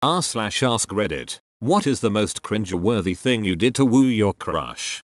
r/AskReddit. What is the most cringe-worthy thing you did to woo your crush?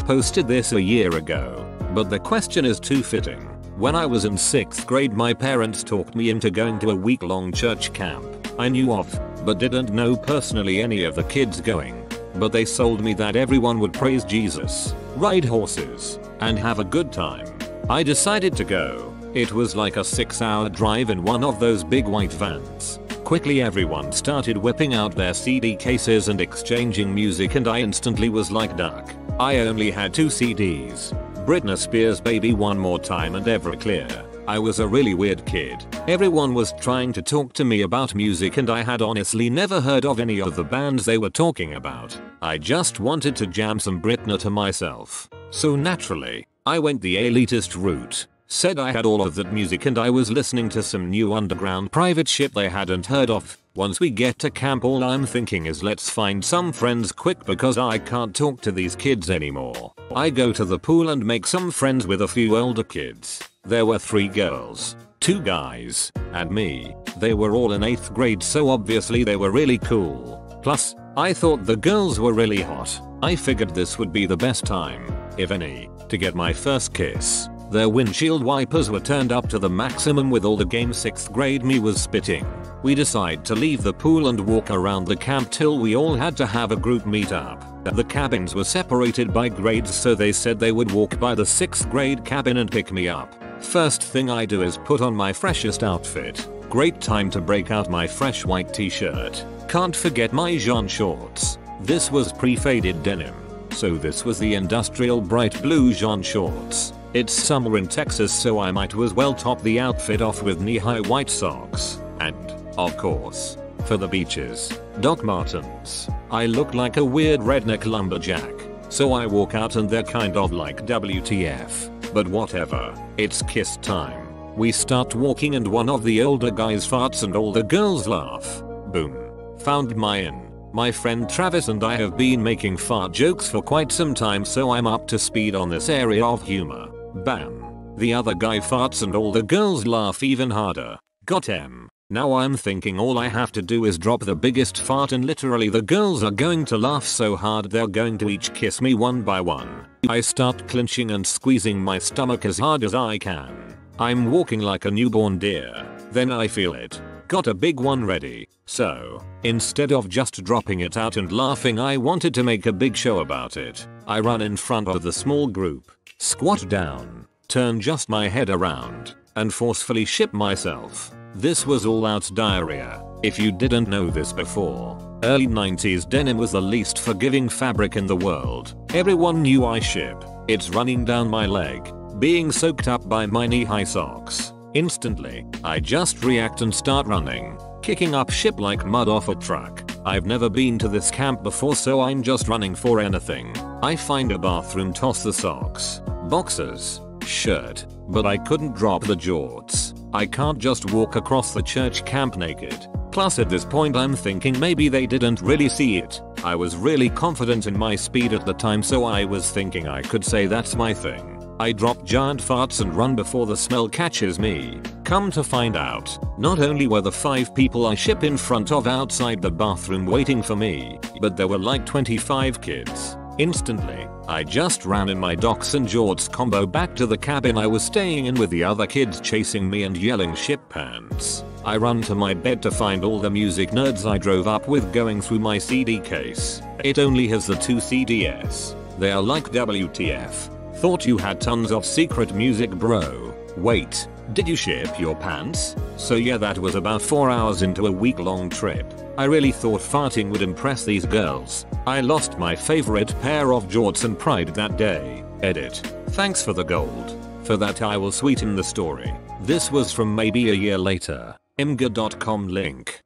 Posted this a year ago, but the question is too fitting. When I was in 6th grade, my parents talked me into going to a week-long church camp I knew of, but didn't know personally any of the kids going. But they sold me that everyone would praise Jesus, ride horses, and have a good time. I decided to go. It was like a 6-hour drive in one of those big white vans. Quickly everyone started whipping out their CD cases and exchanging music, and I instantly was like duck. I only had 2 CDs. Britney Spears' Baby One More Time and Everclear. I was a really weird kid. Everyone was trying to talk to me about music and I had honestly never heard of any of the bands they were talking about. I just wanted to jam some Britney to myself. So naturally, I went the elitist route. Said I had all of that music and I was listening to some new underground private shit they hadn't heard of. Once we get to camp, all I'm thinking is let's find some friends quick because I can't talk to these kids anymore. I go to the pool and make some friends with a few older kids. There were 3 girls, 2 guys, and me. They were all in 8th grade, so obviously they were really cool. Plus, I thought the girls were really hot. I figured this would be the best time, if any, to get my first kiss. Their windshield wipers were turned up to the maximum with all the game 6th grade me was spitting. We decide to leave the pool and walk around the camp till we all had to have a group meetup. The cabins were separated by grades, so they said they would walk by the 6th grade cabin and pick me up. First thing I do is put on my freshest outfit. Great time to break out my fresh white t-shirt. Can't forget my Jean shorts. This was pre-faded denim. So this was the industrial bright blue Jean shorts. It's summer in Texas, so I might as well top the outfit off with knee-high white socks. And, of course, for the beaches, Doc Martens. I look like a weird redneck lumberjack. So I walk out and they're kind of like WTF. But whatever, it's kiss time. We start walking and one of the older guys farts and all the girls laugh. Boom. Found my in. My friend Travis and I have been making fart jokes for quite some time, so I'm up to speed on this area of humor. Bam. The other guy farts and all the girls laugh even harder. Got him. Now I'm thinking all I have to do is drop the biggest fart and literally the girls are going to laugh so hard they're going to each kiss me one by one. I start clenching and squeezing my stomach as hard as I can. I'm walking like a newborn deer. Then I feel it. Got a big one ready. So, instead of just dropping it out and laughing, I wanted to make a big show about it. I run in front of the small group, squat down, turn just my head around, and forcefully shit myself. This was all out diarrhea. If you didn't know this before, early 90s denim was the least forgiving fabric in the world. Everyone knew I ship. It's running down my leg, being soaked up by my knee-high socks. Instantly, I just react and start running, kicking up shit like mud off a truck. I've never been to this camp before, so I'm just running for anything. I find a bathroom, toss the socks, boxers, shirt, but I couldn't drop the jorts. I can't just walk across the church camp naked. Plus at this point I'm thinking maybe they didn't really see it. I was really confident in my speed at the time, so I was thinking I could say that's my thing. I drop giant farts and run before the smell catches me. Come to find out, not only were the 5 people I ship in front of outside the bathroom waiting for me, but there were like 25 kids. Instantly, I just ran in my docs and jorts combo back to the cabin I was staying in with the other kids chasing me and yelling shit pants. I run to my bed to find all the music nerds I drove up with going through my CD case. It only has the 2 CDs. They are like WTF. Thought you had tons of secret music, bro. Wait, did you ship your pants? So yeah, that was about 4 hours into a week-long trip. I really thought farting would impress these girls. I lost my favorite pair of jorts and pride that day. Edit. Thanks for the gold. For that I will sweeten the story. This was from maybe a year later. imgur.com link.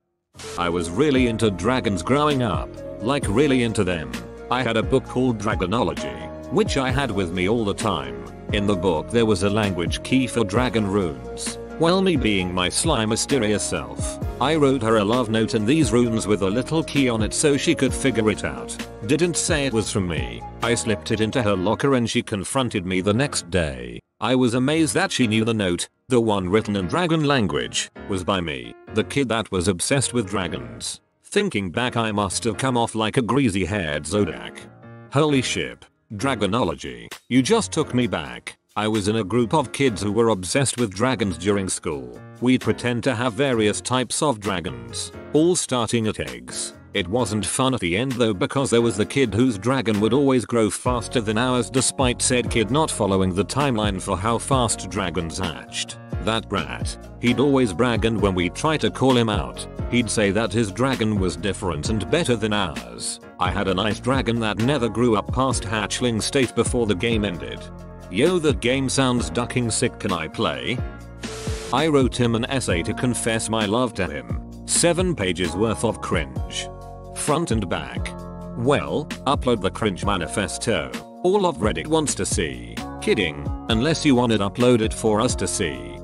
I was really into dragons growing up. Like really into them. I had a book called Dragonology, which I had with me all the time. In the book there was a language key for dragon runes. Well, me being my sly mysterious self, I wrote her a love note in these runes with a little key on it so she could figure it out. Didn't say it was from me. I slipped it into her locker and she confronted me the next day. I was amazed that she knew the note, the one written in dragon language, was by me. The kid that was obsessed with dragons. Thinking back, I must have come off like a greasy haired Zodiac. Holy shit. Dragonology. You just took me back. I was in a group of kids who were obsessed with dragons during school. We'd pretend to have various types of dragons, all starting at eggs. It wasn't fun at the end though, because there was the kid whose dragon would always grow faster than ours despite said kid not following the timeline for how fast dragons hatched. That brat. He'd always brag, and when we tried to call him out, he'd say that his dragon was different and better than ours. I had a nice dragon that never grew up past hatchling state before the game ended. Yo, that game sounds ducking sick, can I play? I wrote him an essay to confess my love to him. 7 pages worth of cringe. Front and back. Well, upload the cringe manifesto. All of Reddit wants to see. Kidding, unless you wanted upload it for us to see.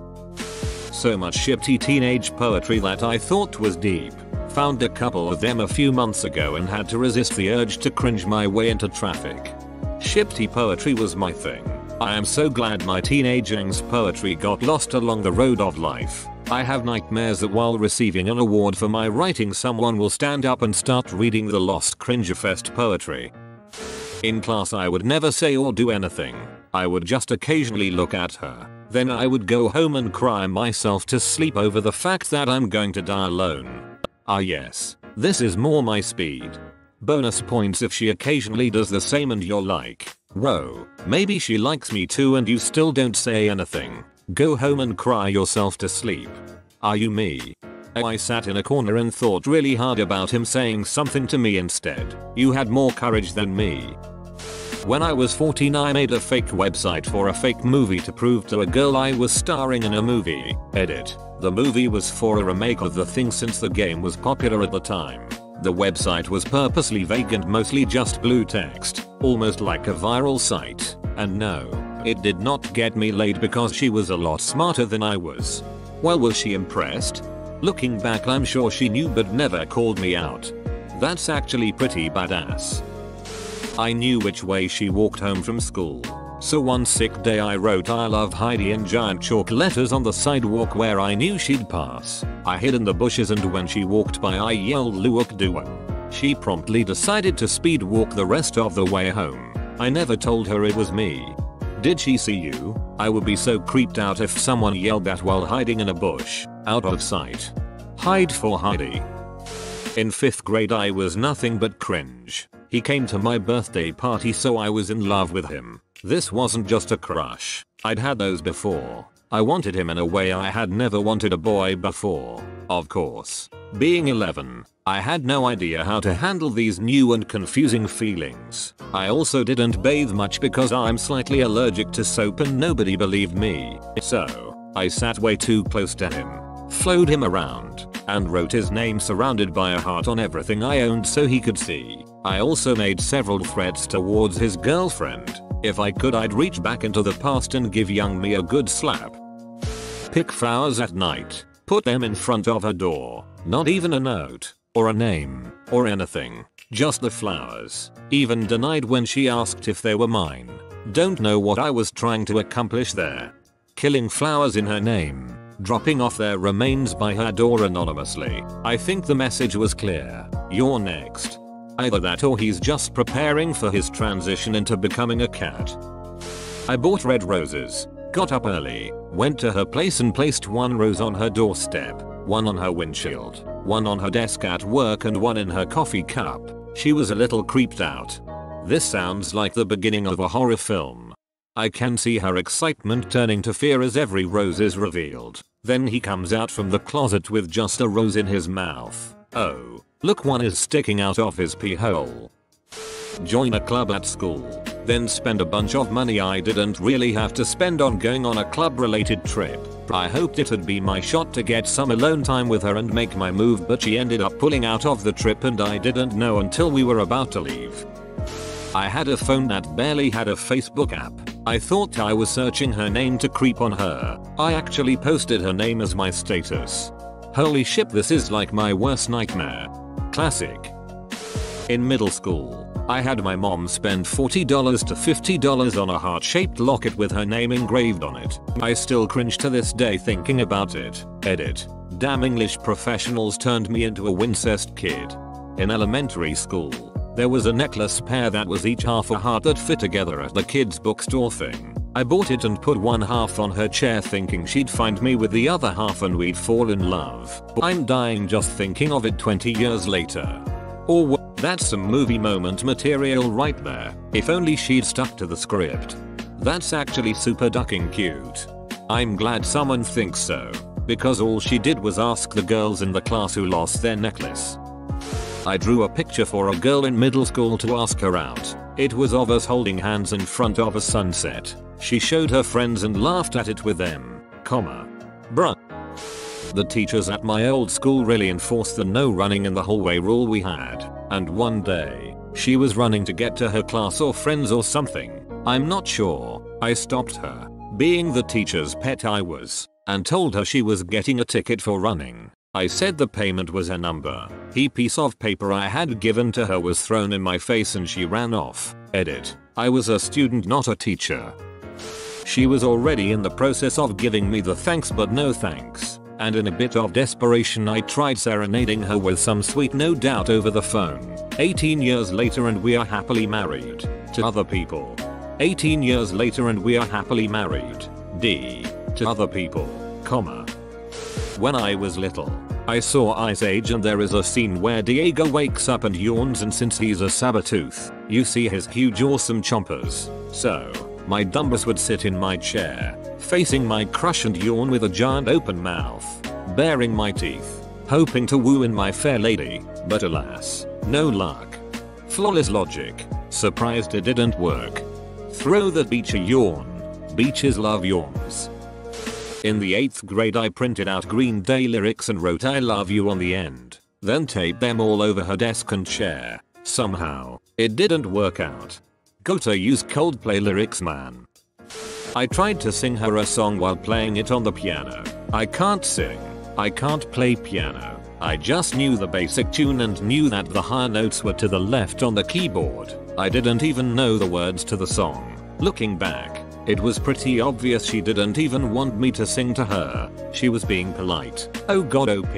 So much shitty teenage poetry that I thought was deep. Found a couple of them a few months ago and had to resist the urge to cringe my way into traffic. Shitty poetry was my thing. I am so glad my teenage angst poetry got lost along the road of life. I have nightmares that while receiving an award for my writing, someone will stand up and start reading the lost Cringefest poetry. In class I would never say or do anything. I would just occasionally look at her. Then I would go home and cry myself to sleep over the fact that I'm going to die alone. Ah yes, this is more my speed. Bonus points if she occasionally does the same and you're like, whoa, maybe she likes me too, and you still don't say anything. Go home and cry yourself to sleep. Are you me? I sat in a corner and thought really hard about him saying something to me instead. You had more courage than me. When I was 14 I made a fake website for a fake movie to prove to a girl I was starring in a movie. Edit. The movie was for a remake of The Thing since the game was popular at the time. The website was purposely vague and mostly just blue text, almost like a viral site. And no, it did not get me laid because she was a lot smarter than I was. Well, was she impressed? Looking back I'm sure she knew but never called me out. That's actually pretty badass. I knew which way she walked home from school. So one sick day I wrote I love Heidi in giant chalk letters on the sidewalk where I knew she'd pass. I hid in the bushes and when she walked by I yelled Luok Duan. She promptly decided to speed walk the rest of the way home. I never told her it was me. Did she see you? I would be so creeped out if someone yelled that while hiding in a bush, out of sight. Hide for Heidi. In 5th grade I was nothing but cringe. He came to my birthday party so I was in love with him. This wasn't just a crush. I'd had those before. I wanted him in a way I had never wanted a boy before. Of course. Being 11, I had no idea how to handle these new and confusing feelings. I also didn't bathe much because I'm slightly allergic to soap and nobody believed me. So, I sat way too close to him, flowed him around, and wrote his name surrounded by a heart on everything I owned so he could see. I also made several threats towards his girlfriend. If I could I'd reach back into the past and give young me a good slap. Pick flowers at night. Put them in front of her door. Not even a note, or a name, or anything. Just the flowers. Even denied when she asked if they were mine. Don't know what I was trying to accomplish there. Killing flowers in her name. Dropping off their remains by her door anonymously. I think the message was clear. You're next. Either that or he's just preparing for his transition into becoming a cat. I bought red roses. Got up early, went to her place and placed 1 rose on her doorstep, 1 on her windshield, 1 on her desk at work and 1 in her coffee cup. She was a little creeped out. This sounds like the beginning of a horror film. I can see her excitement turning to fear as every rose is revealed. Then he comes out from the closet with just a rose in his mouth. Oh, look, 1 is sticking out of his pee hole. Join a club at school. Then spend a bunch of money I didn't really have to spend on going on a club related trip. I hoped it'd be my shot to get some alone time with her and make my move, but she ended up pulling out of the trip and I didn't know until we were about to leave. I had a phone that barely had a Facebook app. I thought I was searching her name to creep on her. I actually posted her name as my status. Holy shit, this is like my worst nightmare. Classic. In middle school, I had my mom spend $40 to $50 on a heart-shaped locket with her name engraved on it. I still cringe to this day thinking about it. Edit. Damn English professionals turned me into a Wincest kid. In elementary school, there was a necklace pair that was each half a heart that fit together at the kids bookstore thing. I bought it and put one half on her chair thinking she'd find me with the other half and we'd fall in love. I'm dying just thinking of it 20 years later. Or that's some movie moment material right there. If only she'd stuck to the script. That's actually super ducking cute. I'm glad someone thinks so, because all she did was ask the girls in the class who lost their necklace. I drew a picture for a girl in middle school to ask her out. It was of us holding hands in front of a sunset. She showed her friends and laughed at it with them, bruh. The teachers at my old school really enforced the no running in the hallway rule we had, and one day, she was running to get to her class or friends or something. I'm not sure. I stopped her, being the teacher's pet I was, and told her she was getting a ticket for running. I said the payment was her number. The piece of paper I had given to her was thrown in my face and she ran off. Edit. I was a student, not a teacher. She was already in the process of giving me the thanks but no thanks, and in a bit of desperation I tried serenading her with some sweet no doubt over the phone. 18 years later and we are happily married. To other people. 18 years later and we are happily married. To other people, When I was little, I saw Ice Age and there is a scene where Diego wakes up and yawns, and since he's a saber-tooth, you see his huge awesome chompers. So, my dumbass would sit in my chair, facing my crush and yawn with a giant open mouth, baring my teeth, hoping to woo in my fair lady, but alas, no luck. Flawless logic, surprised it didn't work. Throw the beach a yawn. Beaches love yawns. In the 8th grade I printed out Green Day lyrics and wrote I love you on the end, then taped them all over her desk and chair. Somehow, it didn't work out. Gotta use Coldplay lyrics, man. I tried to sing her a song while playing it on the piano. I can't sing. I can't play piano. I just knew the basic tune and knew that the higher notes were to the left on the keyboard. I didn't even know the words to the song. Looking back, it was pretty obvious she didn't even want me to sing to her. She was being polite. Oh god OP.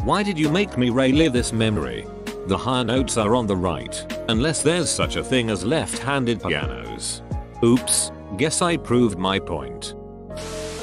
Why did you make me relive this memory? The higher notes are on the right, unless there's such a thing as left-handed pianos. Oops, guess I proved my point.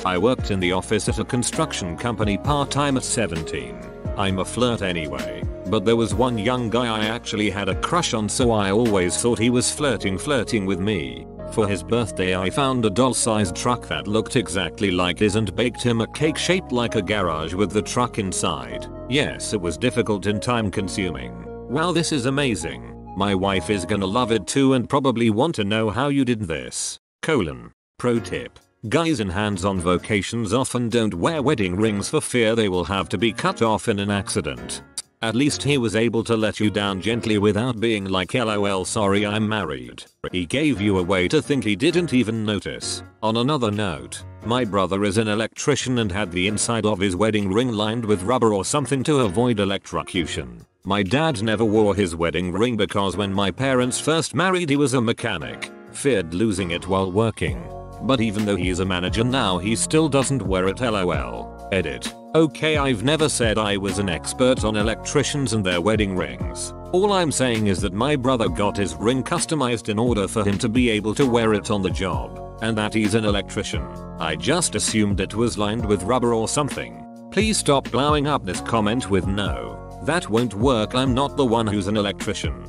I worked in the office at a construction company part-time at 17. I'm a flirt anyway, but there was one young guy I actually had a crush on, so I always thought he was flirting with me. For his birthday I found a doll-sized truck that looked exactly like his and baked him a cake shaped like a garage with the truck inside. Yes, it was difficult and time consuming. Wow, this is amazing. My wife is gonna love it too and probably want to know how you did this. Pro tip. Guys in hands-on vocations often don't wear wedding rings for fear they will have to be cut off in an accident. At least he was able to let you down gently without being like LOL sorry I'm married. He gave you a way to think he didn't even notice. On another note, my brother is an electrician and had the inside of his wedding ring lined with rubber or something to avoid electrocution. My dad never wore his wedding ring because when my parents first married he was a mechanic, feared losing it while working. But even though he's a manager now he still doesn't wear it LOL. Edit. Okay, I've never said I was an expert on electricians and their wedding rings. All I'm saying is that my brother got his ring customized in order for him to be able to wear it on the job, and that he's an electrician. I just assumed it was lined with rubber or something. Please stop blowing up this comment with no. That won't work, I'm not the one who's an electrician.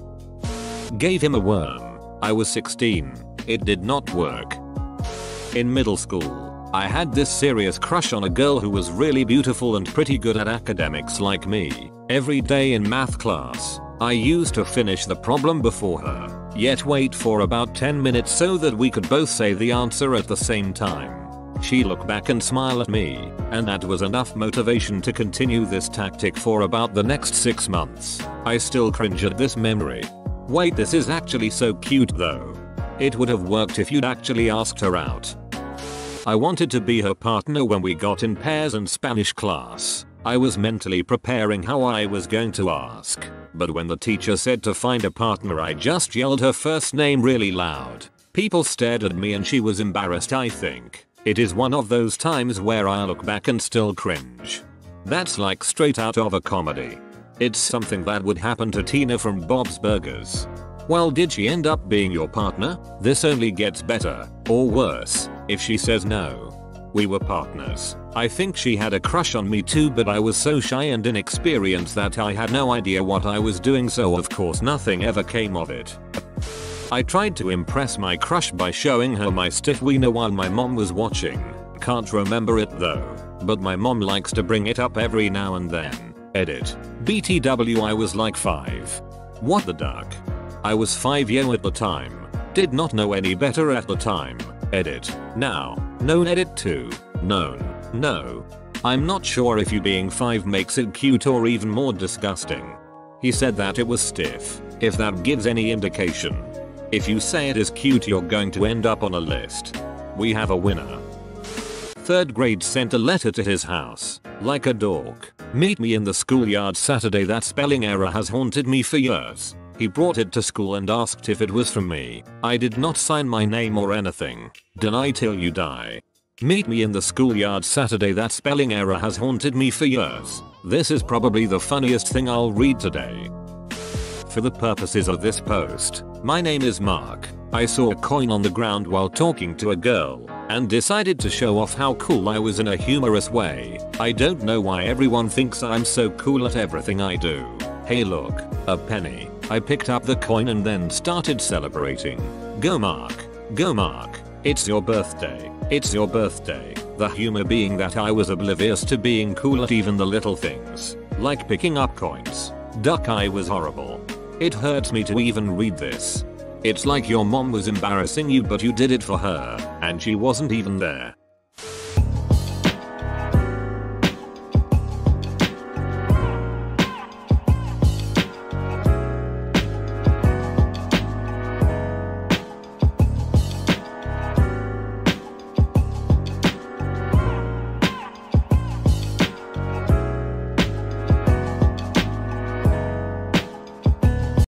Gave him a worm. I was 16. It did not work. In middle school, I had this serious crush on a girl who was really beautiful and pretty good at academics like me. Every day in math class, I used to finish the problem before her, yet wait for about 10 minutes so that we could both say the answer at the same time. She'd look back and smile at me, and that was enough motivation to continue this tactic for about the next 6 months. I still cringe at this memory. Wait, this is actually so cute though. It would have worked if you'd actually asked her out. I wanted to be her partner when we got in pairs in Spanish class. I was mentally preparing how I was going to ask, but when the teacher said to find a partner I just yelled her first name really loud. People stared at me and she was embarrassed I think. It is one of those times where I look back and still cringe. That's like straight out of a comedy. It's something that would happen to Tina from Bob's Burgers. Well, did she end up being your partner? This only gets better, or worse, if she says no. We were partners. I think she had a crush on me too, but I was so shy and inexperienced that I had no idea what I was doing, so of course nothing ever came of it. I tried to impress my crush by showing her my stiff wiener while my mom was watching. Can't remember it though, but my mom likes to bring it up every now and then. Edit. BTW, I was like 5. What the duck? I was 5 years at the time. Did not know any better at the time. Edit. Now. Known. Edit 2. Known. No. I'm not sure if you being 5 makes it cute or even more disgusting. He said that it was stiff, if that gives any indication. If you say it is cute, you're going to end up on a list. We have a winner. 3rd grade sent a letter to his house, like a dork. Meet me in the schoolyard Saturday. That spelling error has haunted me for years. He brought it to school and asked if it was from me. I did not sign my name or anything. Deny till you die. Meet me in the schoolyard Saturday. That spelling error has haunted me for years. This is probably the funniest thing I'll read today. For the purposes of this post, my name is Mark. I saw a coin on the ground while talking to a girl and decided to show off how cool I was in a humorous way. I don't know why everyone thinks I'm so cool at everything I do. Hey look, a penny. I picked up the coin and then started celebrating. Go Mark. Go Mark. It's your birthday. It's your birthday. The humor being that I was oblivious to being cool at even the little things, like picking up coins. Duck, I was horrible. It hurts me to even read this. It's like your mom was embarrassing you, but you did it for her, and she wasn't even there.